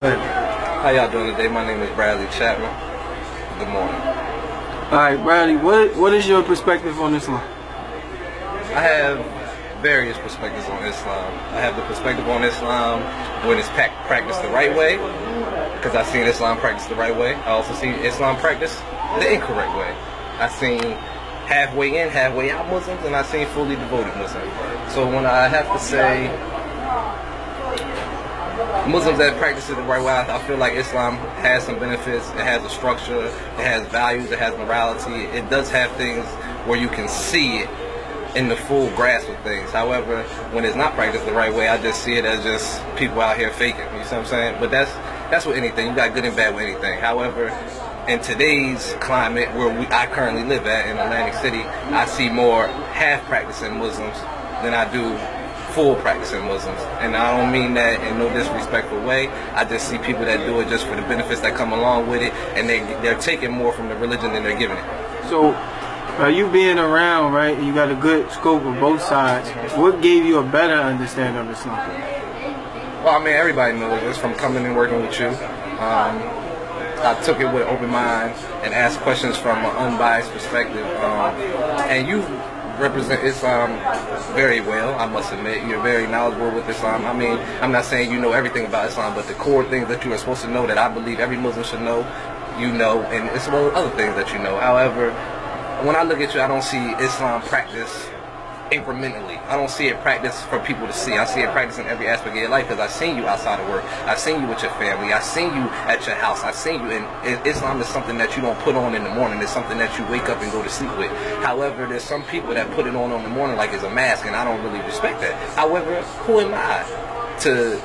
How y'all doing today? My name is Bradley Chapman. Good morning. Alright, Bradley, what is your perspective on Islam? I have various perspectives on Islam. I have the perspective on Islam when it's practiced the right way, because I've seen Islam practiced the right way. I also see Islam practiced the incorrect way. I've seen halfway in, halfway out Muslims, and I've seen fully devoted Muslims. So when I have to say Muslims that practice it the right way, I feel like Islam has some benefits. It has a structure, it has values, it has morality. It does have things where you can see it in the full grasp of things. However, when it's not practiced the right way, I just see it as just people out here faking. You see what I'm saying? But that's with anything. You got good and bad with anything. However, in today's climate where I currently live at in Atlantic City, I see more half-practicing Muslims than I do full practicing Muslims. And I don't mean that in no disrespectful way. I just see people that do it just for the benefits that come along with it, and they're taking more from the religion than they're giving it. So, you being around, right, and you got a good scope of both sides, what gave you a better understanding of Islam? Well, I mean, everybody knows this from coming and working with you. I took it with an open mind and asked questions from an unbiased perspective. And you represent Islam very well, I must admit. You're very knowledgeable with Islam. I mean, I'm not saying you know everything about Islam, but the core things that you are supposed to know that I believe every Muslim should know, you know, and it's one of the other things that you know. However, when I look at you, I don't see Islam practice incrementally. I don't see it practiced for people to see. I see it practiced in every aspect of your life, because I've seen you outside of work. I've seen you with your family. I've seen you at your house. I've seen you. And Islam is something that you don't put on in the morning. It's something that you wake up and go to sleep with. However, there's some people that put it on in the morning like it's a mask, and I don't really respect that. However, who am I to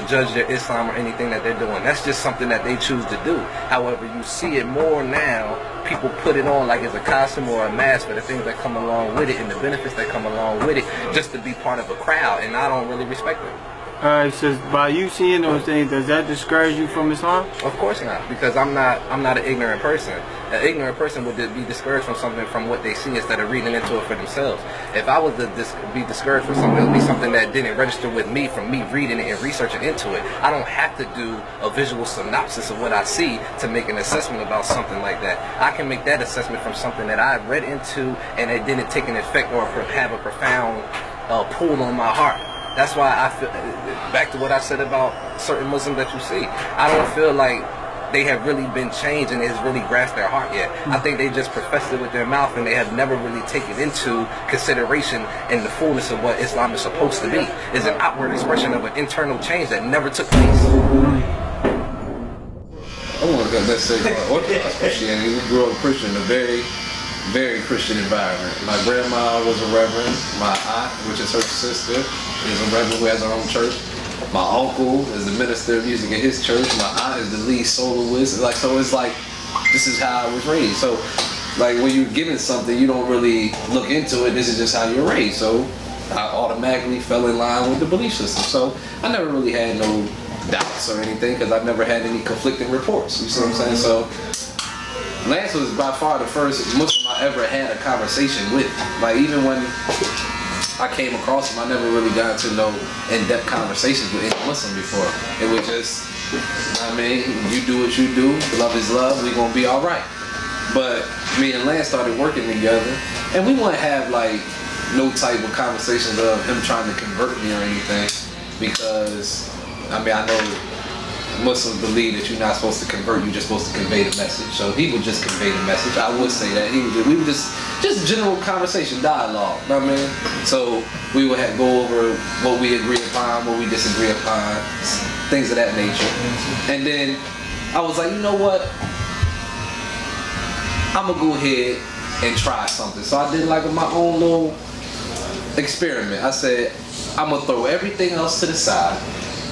judge their Islam or anything that they're doing? That's just something that they choose to do. However, you see it more now. People put it on like it's a costume or a mask for the things that come along with it and the benefits that come along with it, just to be part of a crowd, and I don't really respect it. Alright, so by you seeing those things, does that discourage you from Islam? Of course not, because I'm not an ignorant person. An ignorant person would be discouraged from something from what they see instead of reading into it for themselves. If I was to be discouraged from something, it would be something that didn't register with me from me reading it and researching into it. I don't have to do a visual synopsis of what I see to make an assessment about something like that. I can make that assessment from something that I read into and it didn't take an effect or have a profound pull on my heart. That's why I feel, back to what I said about certain Muslims that you see, I don't feel like they have really been changed and it has really grasped their heart yet. I think they just professed it with their mouth, and they have never really taken into consideration in the fullness of what Islam is supposed to be. It's an outward expression of an internal change that never took place. I want to say Orthodox Christianity. We grew up Christian, a very, very Christian environment. My grandma was a reverend. My aunt, which is her sister, is a reverend who has her own church. My uncle is the minister of music in his church. My aunt is the lead soloist. So it's like, this is how I was raised. So like when you're given something, you don't really look into it. This is just how you're raised. So I automatically fell in line with the belief system. So I never really had no doubts or anything, because I never had any conflicting reports. You see what I'm saying? So Lance was by far the first Muslim I ever had a conversation with. Like, even when I came across him, I never really got into no in-depth conversations with any Muslim before. It was just, I mean, you do what you do, love is love, we gonna be all right. But me and Lance started working together, and we wouldn't have like no type of conversations of him trying to convert me or anything, because I mean, I know Muslims believe that you're not supposed to convert, you're just supposed to convey the message. So he would just convey the message. I would say that we would just general conversation, dialogue. You know what I mean? So we would go over what we agree upon, what we disagree upon, things of that nature. And then I was like, you know what? I'm gonna go ahead and try something. So I did like my own little experiment. I said, I'm gonna throw everything else to the side,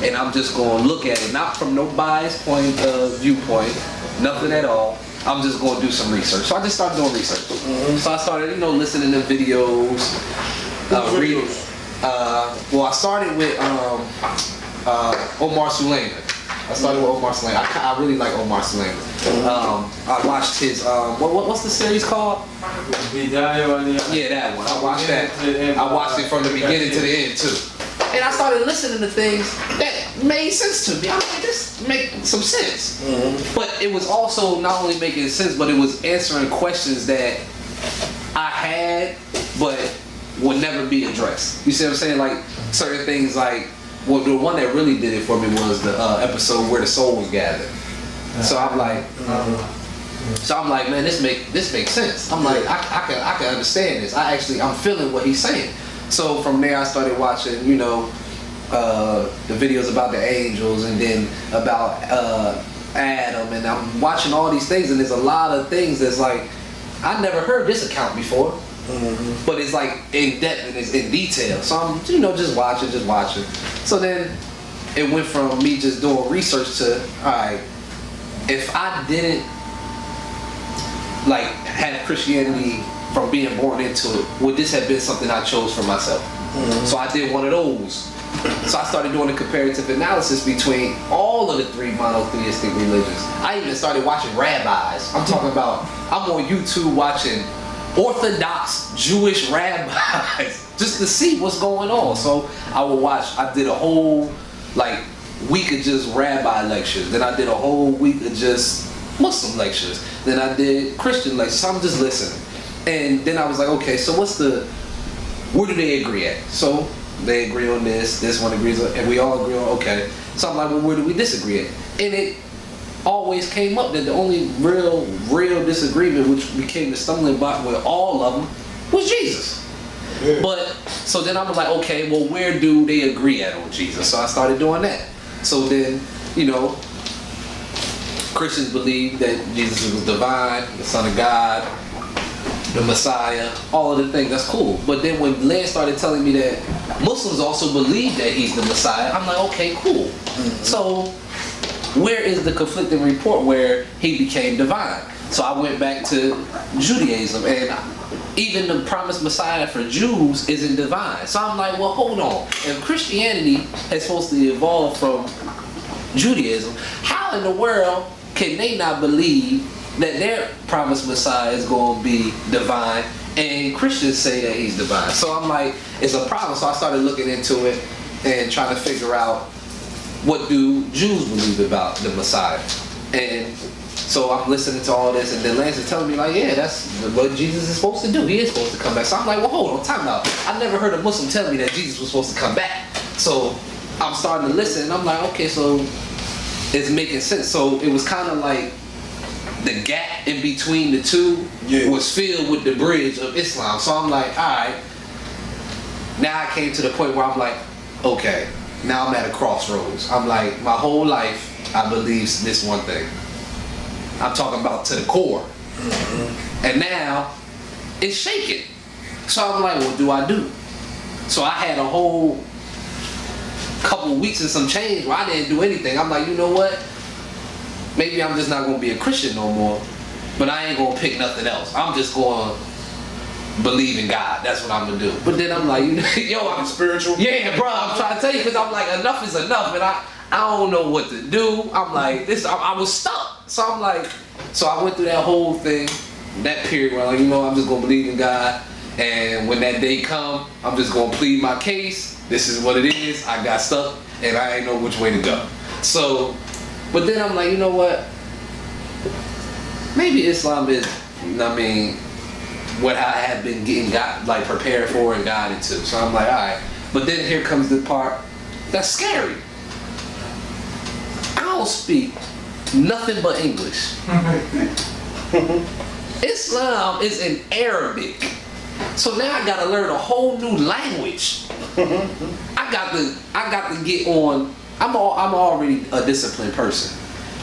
and I'm just going to look at it, not from no biased viewpoint, nothing at all. I'm just going to do some research. So I just started doing research. So I started, listening to videos, reading. Well, I started with Omar Suleiman. I really like Omar Suleiman. I watched his, what's the series called? Yeah, that one. I watched that. I watched it from the beginning to the end too. And I started listening to things that made sense to me. I'm like, this makes some sense. But it was also not only making sense, but it was answering questions that I had, but would never be addressed. You see what I'm saying? Like certain things, like well, the one that really did it for me was the episode where the soul was gathered. So I'm like, man, this makes sense. I'm like, I can understand this. I'm feeling what he's saying. So from there, I started watching, you know, the videos about the angels, and then about Adam, and I'm watching all these things, and there's a lot of things that's like, I never heard this account before, but it's like in depth and it's in detail. So I'm, you know, just watching. So then it went from me just doing research to, alright, if I didn't like have Christianity from being born into it, would this have been something I chose for myself? So I did one of those. So I started doing a comparative analysis between all of the 3 monotheistic religions. I even started watching rabbis. I'm talking about, I'm on YouTube watching Orthodox Jewish rabbis just to see what's going on. So I did a whole like week of just rabbi lectures. Then I did a whole week of just Muslim lectures. Then I did Christian lectures. So I'm just listening. And then I was like, okay, so where do they agree at? So they agree on this one agrees on, and we all agree on, okay. So I'm like, well, where do we disagree at? And it always came up that the only real disagreement, which became the stumbling block with all of them, was Jesus. Yeah. But, so then I was like, okay, well, where do they agree at on Jesus? So I started doing that. So then, you know, Christians believe that Jesus was divine, the Son of God, the Messiah, all of the things, that's cool. But then when Lance started telling me that Muslims also believe that he's the Messiah, I'm like, okay, cool. So where is the conflicting report where he became divine? So I went back to Judaism, and even the promised Messiah for Jews isn't divine. So I'm like, well, hold on. If Christianity is supposed to evolve from Judaism, how in the world can they not believe that their promised Messiah is going to be divine, and Christians say that he's divine? So I'm like, it's a problem. So I started looking into it and trying to figure out, what do Jews believe about the Messiah? And so I'm listening to all this, and then Lance is telling me like, yeah, that's what Jesus is supposed to do. He is supposed to come back. So I'm like, well, hold on, time out. I never heard a Muslim tell me that Jesus was supposed to come back. So I'm starting to listen, and I'm like, okay, so it's making sense. So it was kind of like the gap in between the two was filled with the bridge of Islam. So I'm like, alright, now I came to the point where I'm like, okay, now I'm at a crossroads. I'm like, my whole life I believe this one thing. I'm talking about to the core. And now it's shaking. So I'm like, what do I do? So I had a whole couple weeks and some change where I didn't do anything. I'm like, you know what? Maybe I'm just not going to be a Christian no more, but I ain't going to pick nothing else. I'm just going to believe in God. That's what I'm going to do. But then I'm like, yo, I'm spiritual. Yeah, bro, I'm trying to tell you, because I'm like, enough is enough, and I don't know what to do. I'm like, I was stuck. So I'm like, so I went through that whole thing, that period where I'm like, you know, I'm just going to believe in God, and when that day come, I'm just going to plead my case. This is what it is. I got stuck, and I ain't know which way to go. So, but then I'm like, you know what? Maybe Islam is, I mean, what I have been getting prepared for and guided to. So I'm like, all right. But then here comes the part that's scary. I don't speak nothing but English. Islam is in Arabic. So now I gotta learn a whole new language. I got to get on. I'm already a disciplined person,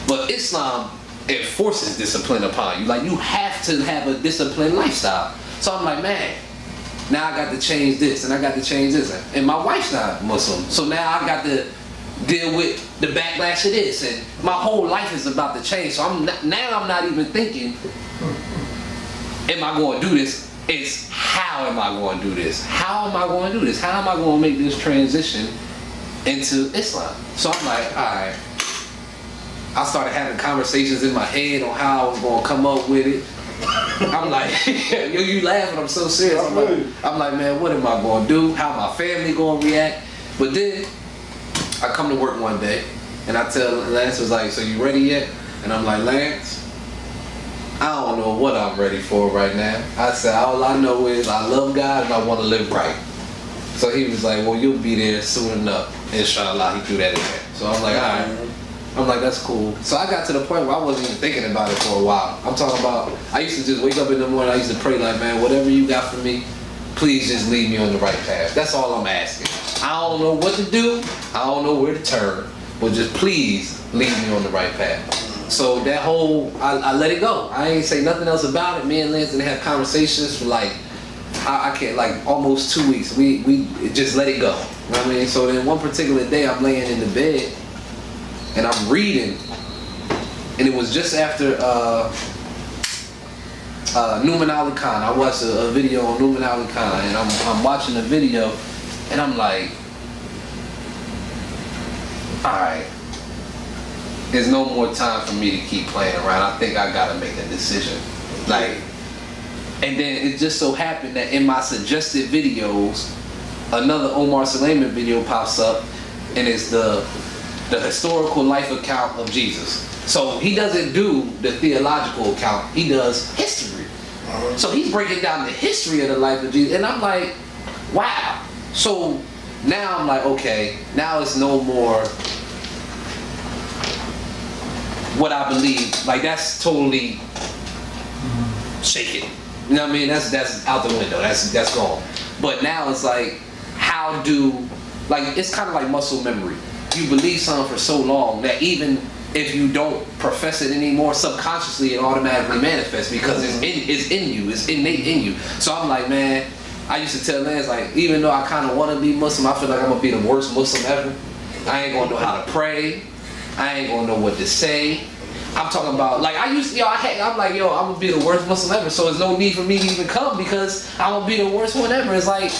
but Islam, it forces discipline upon you. Like, you have to have a disciplined lifestyle. So I'm like, man, now I got to change this, and I got to change this, and my wife's not Muslim, so now I got to deal with the backlash of this, and my whole life is about to change. So I'm not even thinking, am I going to do this? It's how am I going to do this? How am I going to do this? How am I going to make this transition into Islam? So I'm like, alright. I started having conversations in my head on how I was going to come up with it. I'm like, yo, you laughing, I'm so serious. I'm like, man, what am I going to do? How my family going to react? But then I come to work one day, and I tell Lance, was like, so you ready yet? And I'm like, Lance, I don't know what I'm ready for right now. I said, all I know is I love God and I want to live right. So he was like, well, you'll be there soon enough. Inshallah, he threw that in there. So I'm like, all right. I'm like, that's cool. So I got to the point where I wasn't even thinking about it for a while. I'm talking about, I used to just wake up in the morning, I used to pray like, man, whatever you got for me, please just lead me on the right path. That's all I'm asking. I don't know what to do. I don't know where to turn. But just please lead me on the right path. So that whole, I let it go. I ain't say nothing else about it. Me and Lance didn't have conversations for like, I can't, like almost 2 weeks. We just let it go. You know what I mean? So then one particular day I'm laying in the bed and I'm reading. And it was just after Numan Ali Khan. I watched a video on Numan Ali Khan, and I'm watching the video and I'm like, alright, there's no more time for me to keep playing around. I think I gotta make a decision. Like, and then it just so happened that in my suggested videos, another Omar Suleiman video pops up, and it's the historical life account of Jesus. So he doesn't do the theological account, he does history. So he's breaking down the history of the life of Jesus, and I'm like, wow. So now I'm like, okay, now it's no more what I believe. Like, that's totally shaken. You know what I mean? That's out the window. That's gone. But now it's like, how do, like, it's kind of like muscle memory. You believe something for so long that even if you don't profess it anymore, subconsciously it automatically manifests because it's in you, it's innate in you. So I'm like, man, I used to tell Lance, like, even though I kind of want to be Muslim, I feel like I'm going to be the worst Muslim ever. I ain't going to know how to pray. I ain't going to know what to say. I'm talking about, like, I'm like, yo, I'm going to be the worst Muslim ever, so there's no need for me to even come because I'm going to be the worst one ever. It's like,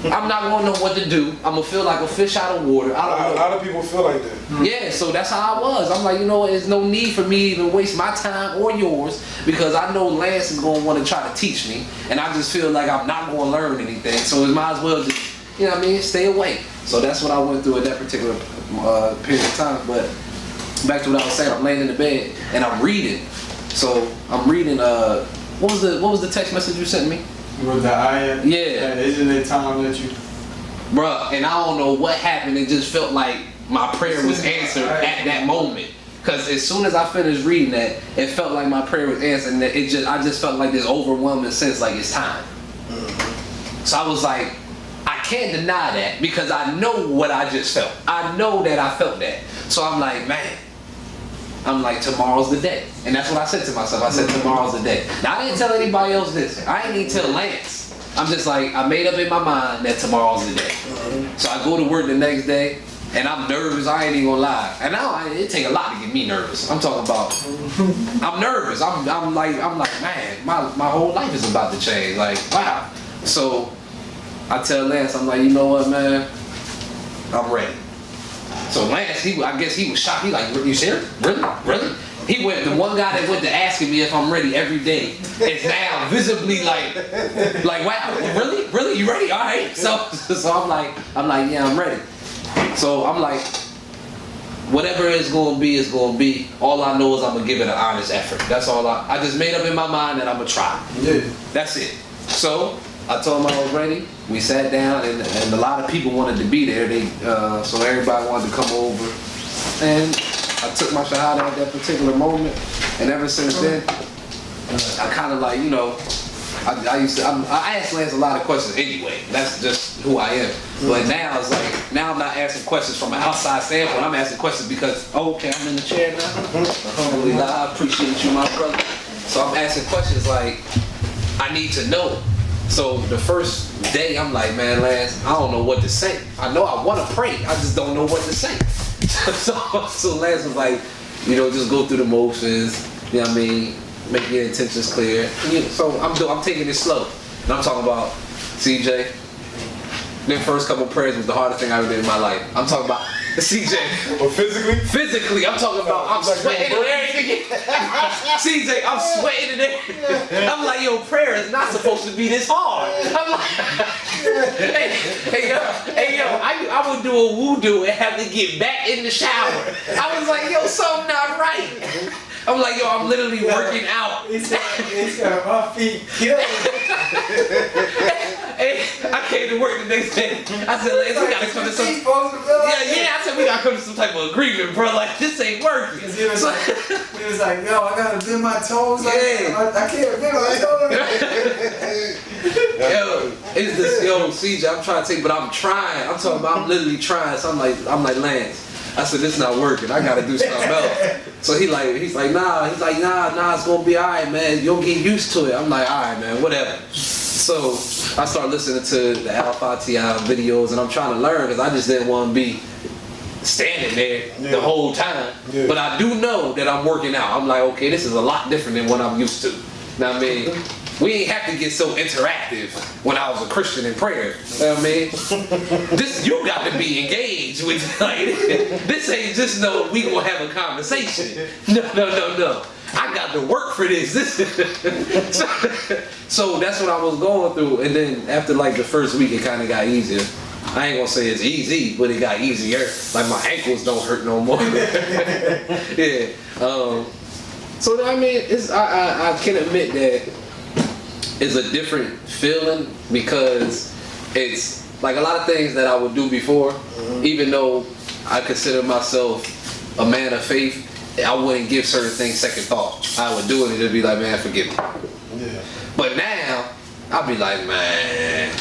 I'm not going to know what to do. I'm going to feel like a fish out of water. I don't know. A lot of people feel like that. Yeah, so that's how I was. I'm like, you know what, there's no need for me to even waste my time or yours because I know Lance is going to want to try to teach me, and I just feel like I'm not going to learn anything, so it might as well just, you know what I mean, stay away. So that's what I went through at that particular period of time. But back to what I was saying, I'm laying in the bed and I'm reading. So I'm reading, what was the text message you sent me? With the ayah? Yeah. Isn't it time that you... Bruh, and I don't know what happened, it just felt like my prayer was answered at that moment. Cause as soon as I finished reading that, it felt like my prayer was answered, and I just felt like this overwhelming sense like it's time. So I was like, I can't deny that because I know what I just felt. I know that I felt that. So I'm like, man, I'm like, tomorrow's the day. And that's what I said to myself. I said, tomorrow's the day. Now, I didn't tell anybody else this. I didn't even tell Lance. I'm just like, I made up in my mind that tomorrow's the day. So I go to work the next day, and I'm nervous. I ain't even gonna lie. And now it take a lot to get me nervous. I'm talking about, I'm nervous. I'm like, man, my whole life is about to change. Like, wow. So I tell Lance, I'm like, you know what, man? I'm ready. So Lance, I guess he was shocked. He like, you serious? Really? Really? He went, the one guy that went to asking me if I'm ready every day is now visibly like, wow, really? Really? You ready? All right. So I'm like, yeah, I'm ready. So I'm like, whatever it's gonna be, it's gonna be. All I know is I'm gonna give it an honest effort. That's all I just made up in my mind that I'm gonna try. Yeah. That's it. So I told him I was ready. We sat down, and a lot of people wanted to be there. So everybody wanted to come over, and I took my shahada at that particular moment. And ever since then, I kind of like, you know, I ask Lance a lot of questions anyway. That's just who I am. But now it's like, now I'm not asking questions from an outside standpoint. I'm asking questions because, oh, okay, I'm in the chair now. Alhamdulillah, I appreciate you, my brother. So I'm asking questions like, I need to know. So the first day, I'm like, man, Lance, I don't know what to say. I know I want to pray. I just don't know what to say. So Lance was like, you know, just go through the motions. You know what I mean? Make your intentions clear. So I'm taking it slow. And I'm talking about, CJ, the first couple prayers was the hardest thing I ever did in my life. I'm talking about, CJ. But physically? Physically, I'm talking about I'm sweating and everything. CJ, I'm sweating and everything. I'm like, yo, prayer is not supposed to be this hard. I'm like, hey yo, I would do a wudu and have to get back in the shower. I was like, yo, something not right. I'm like, yo, I'm literally working out. It's got my feet killing. Hey, I came to work the next day. I said, Lance, we gotta come to some. I said we gotta come to some type of agreement, bro. Like this ain't working. He was like, yo, I gotta bend my toes. Yeah. I can't bend my toes. Yo, it's this, yo, CJ, I'm trying to take, but I'm trying. I'm talking about, I'm literally trying. So I'm like, Lance. I said, this not working. I gotta do something else. So he's like, nah, it's gonna be alright, man. You'll get used to it. I'm like, alright, man, whatever. So I started listening to the Al-Fatiha videos, and I'm trying to learn because I just didn't want to be standing there the whole time. Yeah. But I do know that I'm working out. I'm like, okay, this is a lot different than what I'm used to. Now, I mean, we ain't have to get so interactive when I was a Christian in prayer. You know what I mean? This, you got to be engaged with, like, this ain't just no, we gonna have a conversation. No. I got to work for this. So that's what I was going through. And then after like the first week, it kind of got easier. I ain't gonna say it's easy, but it got easier. Like my ankles don't hurt no more. Yeah. So I mean, I can admit that it's a different feeling because it's like a lot of things that I would do before, even though I consider myself a man of faith, I wouldn't give certain things second thought. I would do it and it'd be like, man, forgive me. Yeah. But now, I'll be like, man,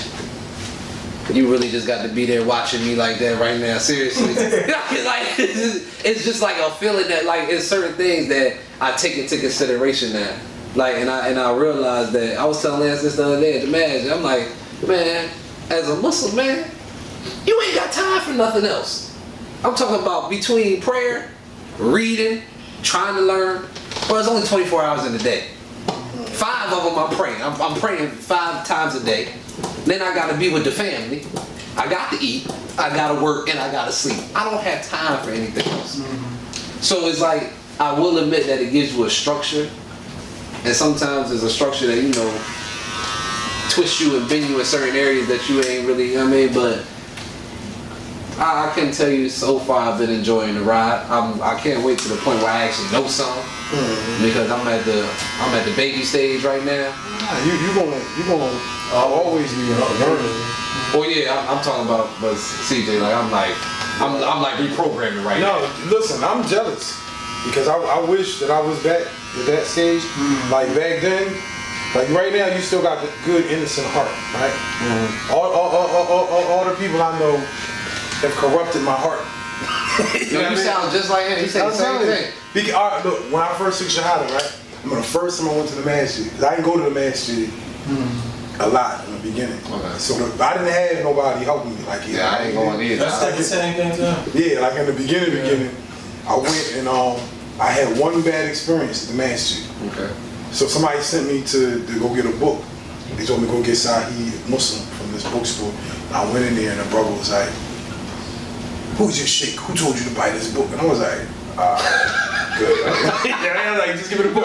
you really just got to be there watching me like that right now, seriously. Like, it's just like a feeling that like it's certain things that I take into consideration now. Like, and I realized that I was telling Lance this the other day at the marriage. I'm like, man, as a Muslim man, you ain't got time for nothing else. I'm talking about between prayer, reading, trying to learn. Well, it's only 24 hours in a day. 5 of them I'm praying. I'm praying 5 times a day. Then I gotta be with the family. I got to eat. I gotta work, and I gotta sleep. I don't have time for anything else. So it's like I will admit that it gives you a structure. And sometimes there's a structure that, you know, twists you and bend you in certain areas that you ain't really, you know what I mean? But I can tell you so far I've been enjoying the ride. I can't wait to the point where I actually know something. Because I'm at the baby stage right now. You gonna always be learning. Well, yeah, I'm talking about, but CJ, like I'm like reprogramming right now. No, listen, I'm jealous because I wish that I was back at that stage. Like back then, like right now, you still got the good innocent heart, right? All the people I know have corrupted my heart. You sound just like him. He said the same thing. Because, look, when I first took Shahada, right? The first time I went to the masjid, because I didn't go to the masjid a lot in the beginning. Okay. So I didn't have nobody helping me. Like, yeah, I ain't going either. That's like the same thing too. Yeah, like in the beginning, I went and I had one bad experience at the masjid. Okay. So somebody sent me to go get a book. They told me to go get Sahih Muslim from this bookstore. And I went in there and the brother was like, "Who's your sheikh? Who told you to buy this book?" And I was like, good. Yeah, like, just give it a book.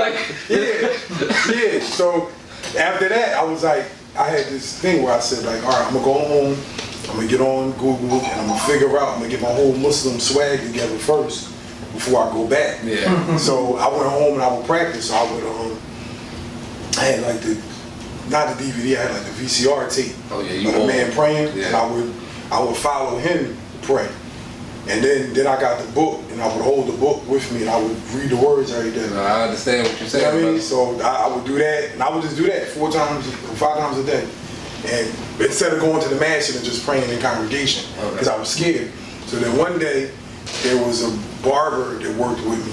Yeah. So after that, I was like, I had this thing where I said like, all right, I'm gonna go home, I'm gonna get on Google, and I'm gonna figure out, I'm gonna get my whole Muslim swag together first before I go back. Yeah. So I went home and I would practice. So I would, I had like not the DVD, I had like the VCR tape. Oh yeah, you of the man praying, yeah. And I would follow him pray. And then I got the book, and I would hold the book with me, and I would read the words every day. No, I understand what you're saying. You know what I mean? So I would do that, and I would just do that 5 times a day. And instead of going to the masjid and just praying in congregation, because I was scared. So then one day, there was a barber that worked with me,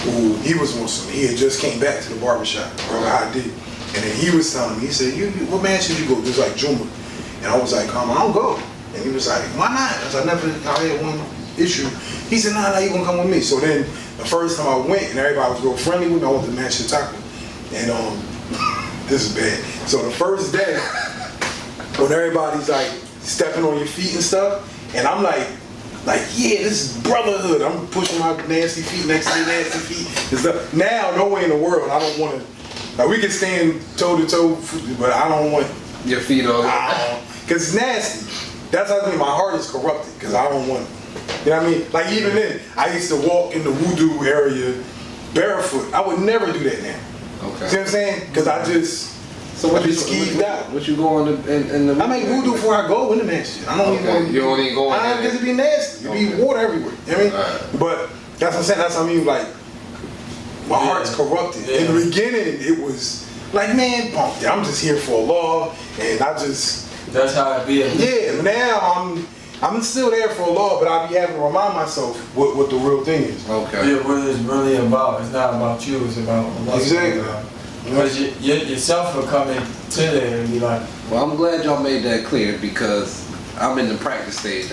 who, he was Muslim. He had just came back to the barbershop, Brother Hadi. And then he was telling me, he said, what masjid you go? It was like Juma. And I was like, I don't go. And he was like, why not? I had one issue. He said, nah, you gonna come with me. So then the first time I went and everybody was real friendly with me, I went to Manchester Taco. And this is bad. So the first day, when everybody's like stepping on your feet and stuff, and I'm like like, yeah, this is brotherhood. I'm pushing my nasty feet next to their nasty feet and stuff. Now, no way in the world, I don't want to. Like, we can stand toe to toe, but I don't want Your feet on. because it's nasty. That's how I think my heart is corrupted because I don't want. You know what I mean? Like even then, I used to walk in the voodoo area barefoot. I would never do that now. Okay. See what I'm saying? Because I just. So what I you just skeeved out. What you go in the I make voodoo before I go in the masjid. I don't even want to. You don't even go in there? Because it'd be nasty. It'd be water everywhere. You know what I mean? Right. But that's what I'm saying. That's what I mean. Like, my heart's corrupted. Yeah. In the beginning, it was like, man, punk it. I'm just here for Allah. And I just. That's how it be. Yeah, now I'm still there for Allah, but I be having to remind myself what the real thing is. Okay. Yeah, what it's really about. It's not about you. It's about Allah. Exactly. Because yourself will come in to there and be like, Well, I'm glad y'all made that clear because I'm in the practice stage.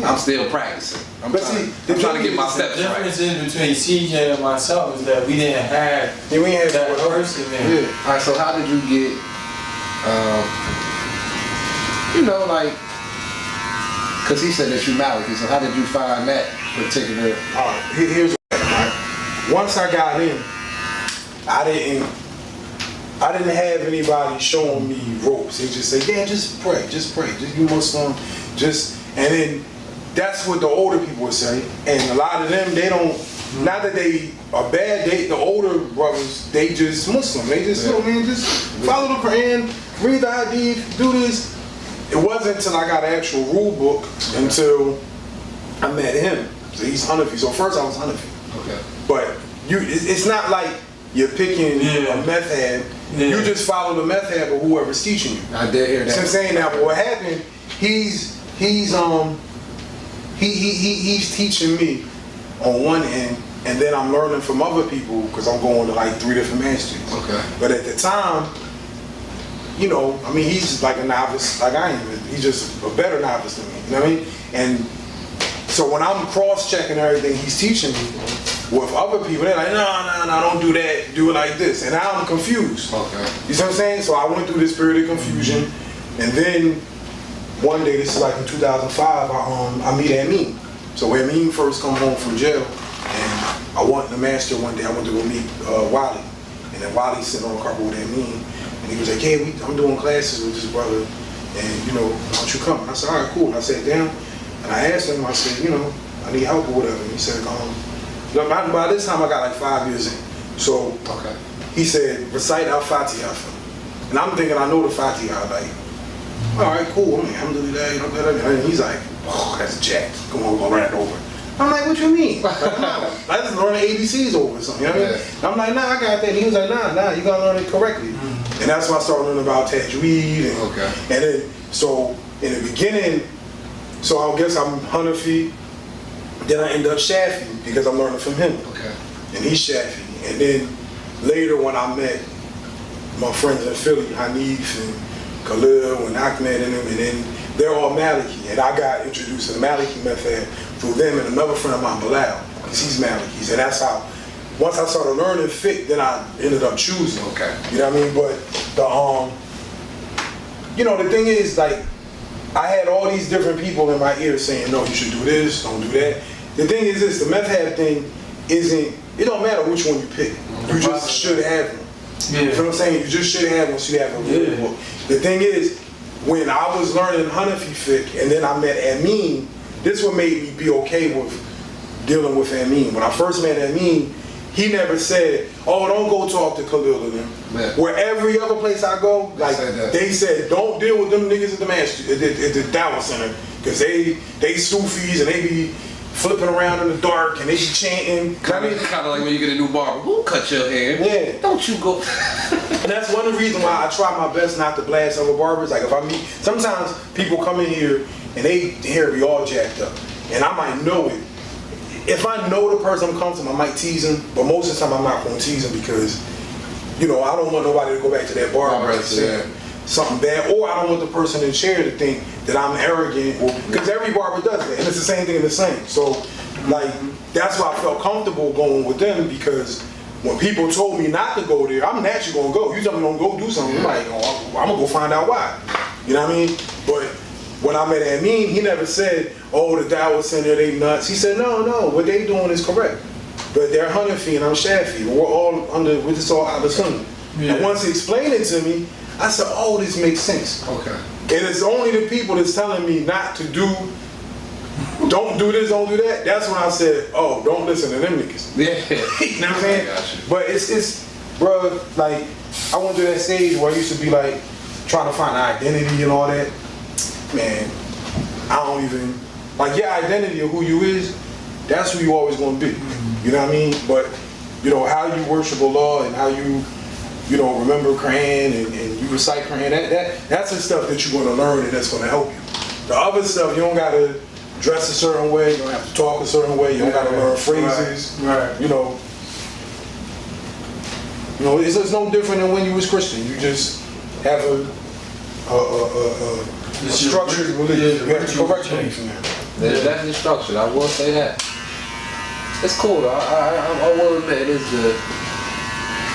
I'm still practicing. I'm But trying, see, I'm trying to get my the steps difference right. is between CJ and myself is that we didn't have Yeah, we ain't had that person there. Yeah. All right. So how did you get? You know, like, cause he said that you Maliki. So how did you find that particular? All right, here's what happened, right? Once I got in, I didn't have anybody showing me ropes. They just say, yeah, just pray, just you Muslim, and then that's what the older people would say. And a lot of them, they don't, not that they are bad, the older brothers, they just Muslim. They just, oh man, just follow the Quran, read the Hadith, do this. It wasn't until I got an actual rule book until I met him. So he's Hanafi. So first I was Hanafi. Okay. But it's not like you're picking a method. Yeah. You just follow the method of whoever's teaching you. I did hear See what I'm that. saying? Now, but what happened? He's teaching me on one end, and then I'm learning from other people because I'm going to like 3 different masjids. Okay. But at the time, you know, I mean, he's just like a novice, like I am. He's just a better novice than me. You know what I mean? And so when I'm cross-checking everything he's teaching me with other people, they're like, no, don't do that. Do it like this. And now I'm confused. Okay. You see what I'm saying? So I went through this period of confusion, and then one day, this is like in 2005, I meet Ameen. So when Ameen first come home from jail, and I went to the master one day, I went to go meet Wally. And then Wally's sitting on the carpet with Ameen, and he was like, hey, I'm doing classes with this brother, and you know, why don't you come? And I said, all right, cool. And I sat down, and I asked him, I said, you know, I need help or whatever. And he said, by this time I got like 5 years in. So Okay. he said, recite Al-Fatiha for me. And I'm thinking I know the Fatiha, like, all right, cool. I mean, alhamdulillah, you know, and he's like, oh, that's jacked. Come on, we're gonna run it over. I'm like, what you mean? Like, no, I just learned the ABCs over or something, you know what I mean? Yeah. I'm like, nah, I got that. And he was like, nah, you gotta learn it correctly. And that's when I started learning about Tajweed. And, Okay. and then, so in the beginning, so I guess I'm Hanafi, then I end up Shafi because I'm learning from him. Okay. And he's Shafi. And then later when I met my friends in Philly, Hanif and Khalil and Ahmed and them, and then they're all Maliki. And I got introduced to the Maliki method through them and another friend of mine, Bilal, because he's Maliki. And that's how, once I started learning fiqh, then I ended up choosing. Okay. You know what I mean? But the you know, the thing is, like, I had all these different people in my ear saying, no, you should do this, don't do that. The thing is this, the method thing isn't, it don't matter which one you pick. You just should have one. Yeah. You know what I'm saying? You just should have one so you have a rule book. The thing is, when I was learning Hanafi fiqh and then I met Ameen, this what made me be okay with dealing with Ameen. When I first met Ameen, he never said, oh, don't go talk to Khalil and them. Yeah. Where every other place I go, like, they said, don't deal with them niggas at the masjid, at the Dawah Center, because they Sufis and they be flipping around in the dark and they be chanting. Kind of like when you get a new barber. Who cut your hair? Yeah. Don't you go. And that's one of the reasons why I try my best not to blast other barbers. Like if I meet, sometimes people come in here and they hair be all jacked up. And I might know it. If I know the person I'm comfortable, I might tease him. But most of the time I'm not going to tease him because, you know, I don't want nobody to go back to that barber and say something bad. Or I don't want the person in the chair to think that I'm arrogant. Because every barber does that. And it's the same thing in the same. So, like, that's why I felt comfortable going with them because when people told me not to go there, I'm naturally going to go. You tell me don't go do something, I'm like, oh, I'm going to go find out why. You know what I mean? But when I met Ameen, he never said, oh, the Dawah Center, they nuts. He said, no, what they doing is correct. But they're Hanafi and I'm Shafi. We're just all out of Sunnah. And once he explained it to me, I said, oh, this makes sense. Okay. And it's only the people that's telling me not to do, don't do this, don't do that. That's when I said, oh, don't listen to them niggas. Yeah. You know what I'm saying? But it's, bro, like, I went through that stage where I used to be like, trying to find identity and all that. Man, I don't even, like, your identity of who you is, that's who you always gonna be. You know what I mean? But, you know, how you worship Allah and how you know, remember Quran and you recite Quran, that's the stuff that you're gonna learn and that's gonna help you. The other stuff, you don't gotta dress a certain way, you don't have to talk a certain way, you don't gotta learn phrases. Right. You know, it's no different than when you was Christian. You just have a structured religion. You have to correct things in there. There's definitely structured. I will say that. It's cool though. I will admit it is good.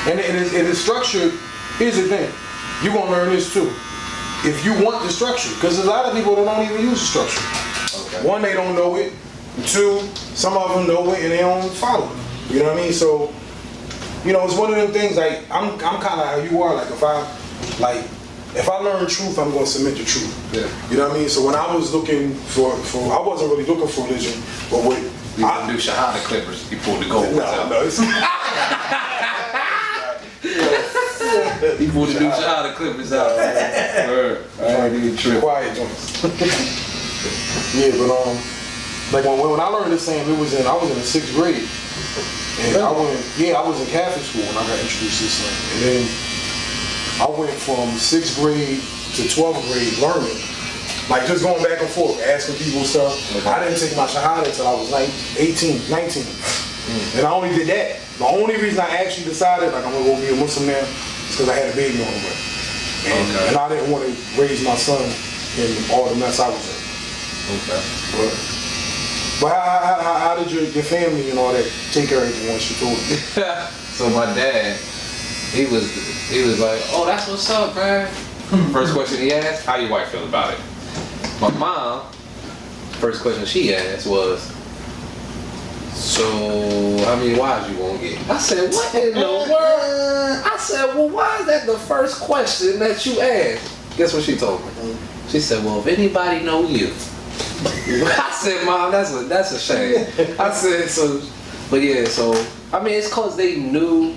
And it is structured. Here's the thing. You're going to learn this too. If you want the structure, because there's a lot of people that don't even use the structure. Okay. One, they don't know it. Two, some of them know it and they don't follow it. You know what I mean? So, you know, it's one of them things, like, I'm kind of how you are. Like, if I learn truth, I'm going to submit to truth. Yeah. You know what I mean? So when I was looking for I wasn't really looking for religion, but what You gonna do Shahada Clippers, you pulled the gold ones out. no, it's He pulled the new Shahada Clippers out. I ain't even tripping. quiet joints. Yeah, but like when I learned this saying, I was in the 6th grade, and I was in Catholic school when I got introduced to this thing, and then I went from 6th grade to 12th grade learning, like just going back and forth, asking people stuff. Okay. I didn't take my Shahada until I was like 18, 19, and I only did that. The only reason I actually decided like I'm gonna go be a Muslim now is because I had a baby on the way, and I didn't want to raise my son in all the mess I was in. Okay. But how did your family and all that take everything once you told them? So my dad, he was like, oh, that's what's up, man. First question he asked, how your wife feel about it? My mom, first question she asked was, so how many wives you gonna get? I said, what in the world? I said, well, why is that the first question that you asked? Guess what she told me? She said, well, if anybody know you. I said, Mom, that's a shame. I said, so, but yeah, so, I mean, it's cause they knew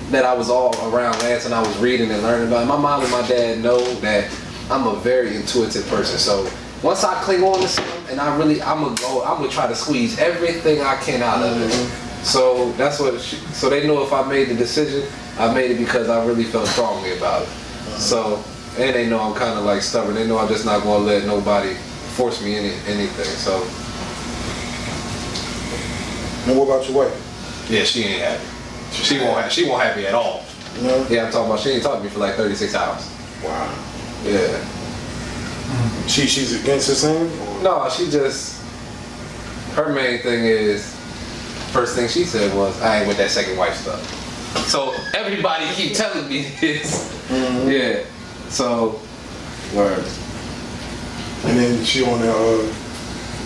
that I was all around Lance and I was reading and learning about it. My mom and my dad know that I'm a very intuitive person. So once I cling on to something and I'm gonna try to squeeze everything I can out of it. So that's what, so they know if I made the decision, I made it because I really felt strongly about it. So, and they know I'm kind of like stubborn. They know I'm just not gonna let nobody force me anything. So. And what about your wife? Yeah, she ain't happy. She won't happy at all. No? Yeah, I'm talking about she ain't talked to me for like 36 hours. Wow. Yeah. She's against the same? No, she just, her main thing is, first thing she said was, I ain't with that second wife stuff. So everybody keep telling me this. Mm-hmm. Yeah. So, word. And then she on there,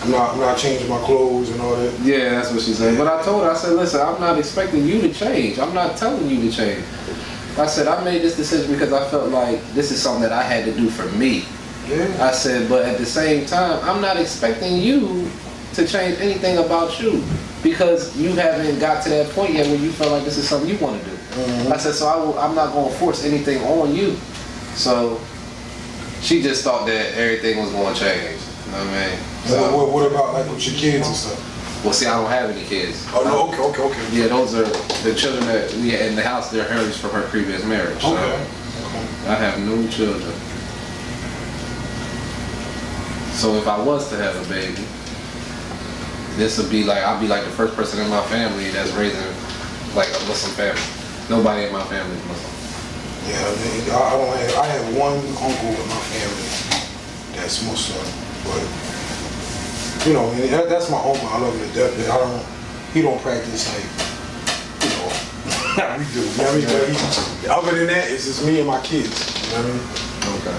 I'm not changing my clothes and all that. Yeah, that's what she said. But I told her, I said, listen, I'm not expecting you to change. I'm not telling you to change. I said, I made this decision because I felt like this is something that I had to do for me. Yeah. I said, but at the same time, I'm not expecting you to change anything about you because you haven't got to that point yet where you feel like this is something you want to do. Mm-hmm. I said, so I'm not going to force anything on you. So she just thought that everything was going to change. You know what I mean? So, What about like with your kids and stuff? well, see, I don't have any kids. Oh no, okay. Yeah, those are the children that we had in the house. They're hers from her previous marriage. So Okay. I have no children. So if I was to have a baby, this would be like, I'll be like the first person in my family that's raising like a Muslim family. Nobody in my family is Muslim. Yeah, I have one uncle in my family that's Muslim, but you know, and that's my uncle. I love him to death, but he don't practice like, you know, how we do. You know what I mean? But other than that, it's just me and my kids. You know what I mean? Okay.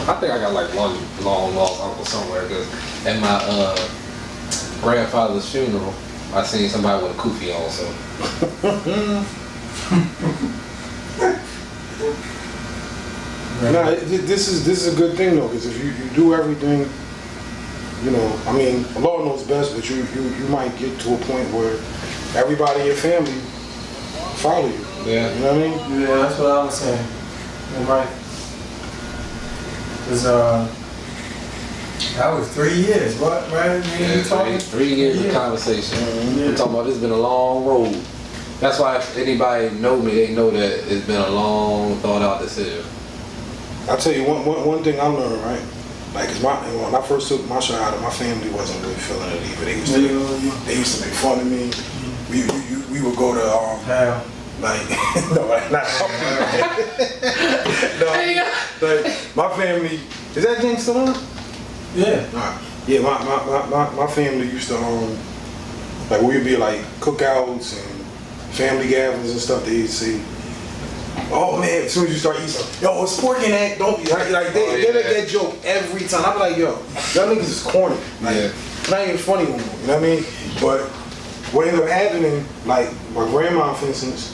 I think I got like one long lost uncle somewhere. Cause at my grandfather's funeral, I seen somebody with a kufi on. So. Nah, this is a good thing though, because if you do everything, you know, I mean, Allah knows best, but you might get to a point where everybody in your family follow you. Yeah. You know what I mean? Yeah, that's what I was saying. You're right. Cause that was 3 years. What? Right? Yeah, three years of conversation. We're talking about this has been a long road. That's why if anybody know me, they know that it's been a long, thought out decision. I'll tell you one thing I learned, right? Like, 'cause when I first took my shahada, my family wasn't really feeling it either. They used to make fun of me. We would go to like no, not no. Like my family is that thing still on? Yeah. Yeah, my family used to like we'd be like cookouts and family gatherings and stuff. They'd say, "Oh man!" As soon as you start eating something, yo, it's pork in that. Don't be like they make that joke every time. I'm like, yo, y'all niggas is corny. Like, it's not even funny no more. You know what I mean? But what ended up happening, like my grandma, for instance,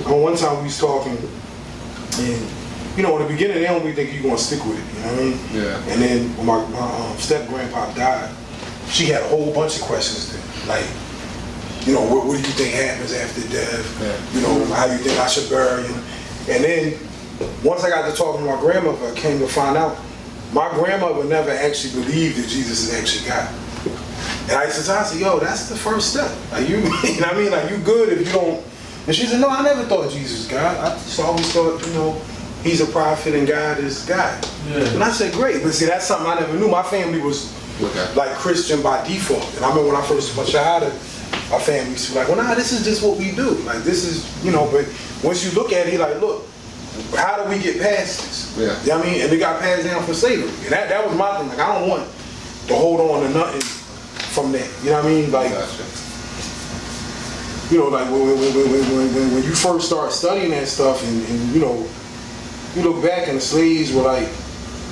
one time we was talking, and you know, in the beginning, they don't really think you're gonna stick with it. You know what I mean? Yeah. And then when my step grandpa died, she had a whole bunch of questions. Like, you know, what do you think happens after death? Yeah. You know, how you think I should bury him? And then once I got to talking to my grandmother, I came to find out my grandmother never actually believed that Jesus is actually God. And I used to tell her, I said, yo, that's the first step. Like you know what I mean? Like you good if you don't. And she said, no, I never thought Jesus was God. I just always thought, you know, he's a prophet and God is God. Yeah. And I said, great. But see, that's something I never knew. My family was like Christian by default. And I remember when I first took my shahada, our family used to be like, well, nah, this is just what we do. Like, this is, you know, but once you look at it, like, look, how do we get past this? Yeah. You know what I mean? And it got passed down from slavery. And that was my thing. Like, I don't want to hold on to nothing from that. You know what I mean? Like, you know, like when you first start studying that stuff and you know, you look back and the slaves were like,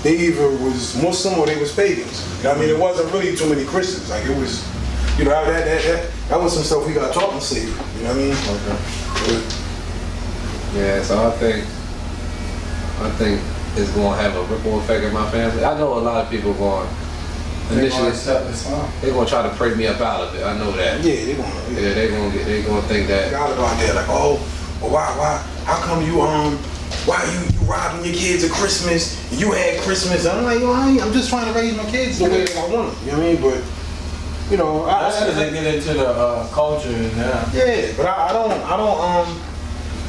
they either was Muslim or they was pagans. You know what I mean? It wasn't really too many Christians. Like it was, you know, that was some stuff we got taught in slavery. You know what I mean? Okay. Yeah, so I think it's going to have a ripple effect in my family. I know a lot of people going initially they're going to try to pray me up out of it. I know that. Yeah, they're going to think that. God about that, like, oh, well, why? How come you why you robbing your kids at Christmas? And you had Christmas. I'm like, yo, I'm just trying to raise my kids the way that I want them. You know what I mean? But you know, that's because they get into the culture now. Yeah, but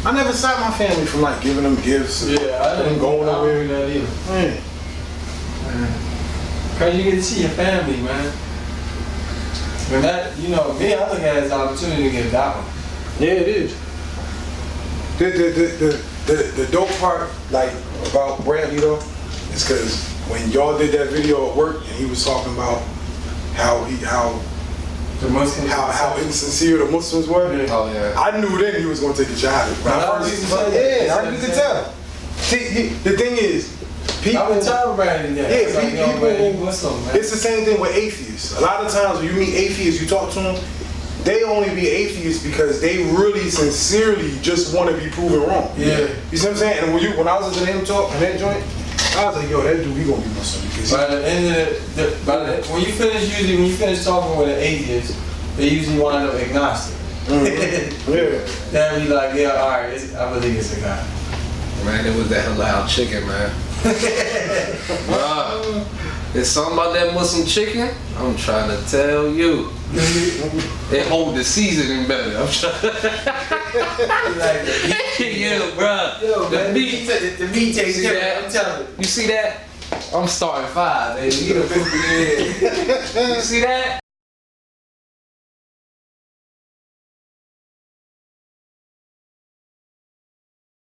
I never stopped my family from like giving them gifts. Yeah, I didn't going nowhere with that either. Man. Cause you get to see your family, man. And that, you know, me, I look at it as an opportunity to get that one. Yeah, it is. The dope part, like about Bradley though, is because when y'all did that video at work and he was talking about how insincere the Muslims were. Oh yeah. I knew then he was gonna take a shot. You could tell. See, the thing is, people. I would tell Bradley that. It's the same thing with atheists. A lot of times when you meet atheists, you talk to them. They only be atheists because they really sincerely just want to be proven wrong. Yeah. You see what I'm saying? And when I was listening to him talk in that joint, I was like, yo, that dude, he gonna be Muslim. By the end of when you finish talking with an atheist, they usually wind up agnostic. Yeah. Then be like, yeah, all right, I believe it's a guy. Man, it was that halal chicken, man. There's something about that Muslim chicken. I'm trying to tell you. It hold the seasoning better. I'm trying. Yeah, bro. Yo, the meat tastes different. I'm telling you. You see that? I'm starting 5, baby. You see that?